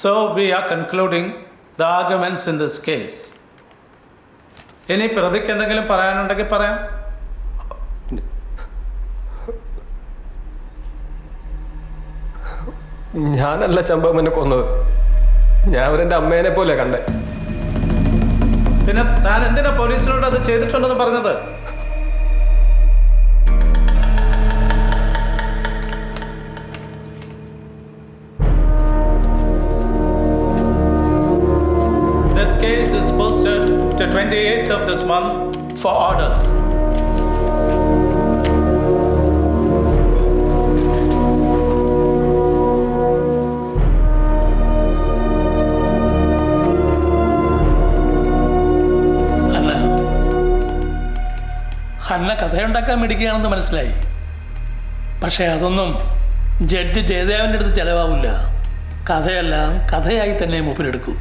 So we are concluding the arguments in this case. ഇനി പ്രതിക്ക് എന്തെങ്കിലും പറയാനുണ്ടെങ്കിൽ പറയാം. ഞാനല്ല ചമ്പകമ്മനെ കൊന്നത്. ഞാൻ അവരെൻ്റെ അമ്മേനെ പോലെ കണ്ടേ. പിന്നെ താൻ എന്തിനാ പോലീസിനോട് അത് ചെയ്തിട്ടുണ്ടെന്ന് പറഞ്ഞത്? This case is posted to 28th of this month for orders. ഹന്ന കഥയുണ്ടാക്കാൻ മിടിക്കുകയാണെന്ന് മനസ്സിലായി. പക്ഷേ അതൊന്നും ജഡ്ജ് ജയദേവൻ്റെ അടുത്ത് ചിലവാവില്ല. കഥയെല്ലാം കഥയായി തന്നെ മൂപ്പരെടുക്കൂ.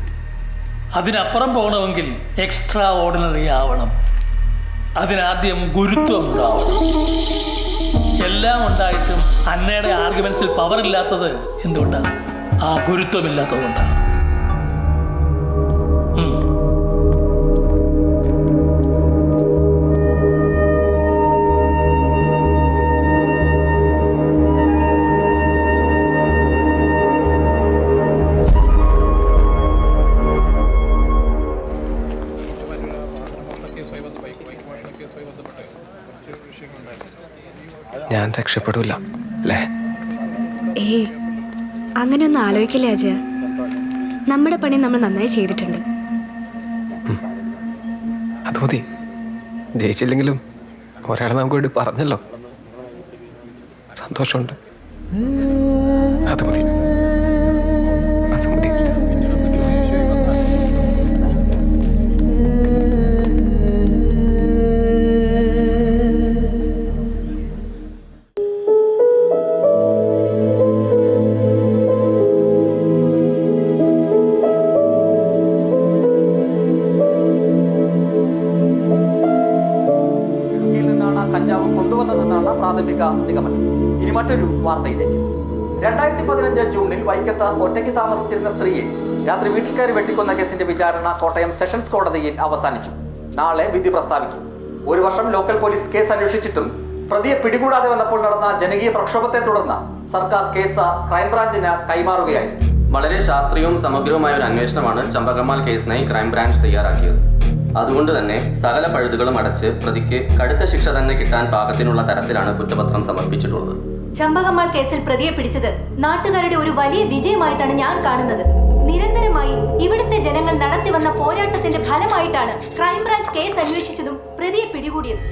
അതിനപ്പുറം പോകണമെങ്കിൽ എക്സ്ട്രാ ഓർഡിനറി ആവണം. അതിനാദ്യം ഗുരുത്വം ഉണ്ടാവണം. എല്ലാം ഉണ്ടായിട്ടും അന്നയുടെ ആർഗ്യുമെന്റ്സിൽ പവർ ഇല്ലാത്തത് എന്തുകൊണ്ടാണ്? ആ ഗുരുത്വമില്ലാത്തതുകൊണ്ടാണ്. ഞാൻ രക്ഷപ്പെടൂല അല്ലേ? ഏയ്, അങ്ങനെയൊന്നും ആലോചിക്കില്ല അജയ. നമ്മുടെ പണി നമ്മൾ നന്നായി ചെയ്തിട്ടുണ്ട്. അത് മതി. ജയിച്ചില്ലെങ്കിലും ഒരാളെ നമുക്ക് വേണ്ടി പറഞ്ഞല്ലോ. സന്തോഷമുണ്ട്. അത് മതി. കഞ്ചാവ് കൊണ്ടുവന്നതെന്നാണ് പ്രാഥമിക നിഗമനം. ഇനി മറ്റൊരു വാർത്തയിലേക്ക്. 2015 ജൂണിൽ വൈക്കത്ത് ഒറ്റയ്ക്ക് താമസിച്ചിരുന്ന സ്ത്രീയെ രാത്രി വീട്ടിൽ കയറി വെട്ടിക്കൊന്ന കേസിന്റെ വിചാരണ കോട്ടയം സെഷൻസ് കോടതിയിൽ അവസാനിച്ചു. നാളെ വിധി പ്രസ്താവിക്കും. 1 വർഷം ലോക്കൽ പോലീസ് കേസ് അന്വേഷിച്ചിട്ടും പ്രതിയെ പിടികൂടാതെ വന്നപ്പോൾ നടന്ന ജനകീയ പ്രക്ഷോഭത്തെ തുടർന്ന് സർക്കാർ കേസ് ക്രൈംബ്രാഞ്ചിന് കൈമാറുകയായിരുന്നു. വളരെ ശാസ്ത്രീയവും സമഗ്രവുമായ ഒരു അന്വേഷണമാണ് ചമ്പകമാൽ കേസിനായി ക്രൈംബ്രാഞ്ച് തയ്യാറാക്കിയത്. അതുകൊണ്ട് തന്നെ സകല പഴുതുകളും അടച്ച് പ്രതിക്ക് കടുത്ത ശിക്ഷ തന്നെ കിട്ടാൻ പാകത്തിനുള്ള തരത്തിലാണ് കുറ്റപത്രം സമർപ്പിച്ചിട്ടുള്ളത്. ചമ്പകമാൾ കേസിൽ പ്രതിയെ പിടിച്ചത് നാട്ടുകാരുടെ ഒരു വലിയ വിജയമായിട്ടാണ് ഞാൻ കാണുന്നത്. നിരന്തരമായി ഇവിടുത്തെ ജനങ്ങൾ നടത്തിവന്ന പോരാട്ടത്തിന്റെ ഫലമായിട്ടാണ് ക്രൈംബ്രാഞ്ച് കേസ് അന്വേഷിച്ചതും പ്രതിയെ പിടികൂടിയത്.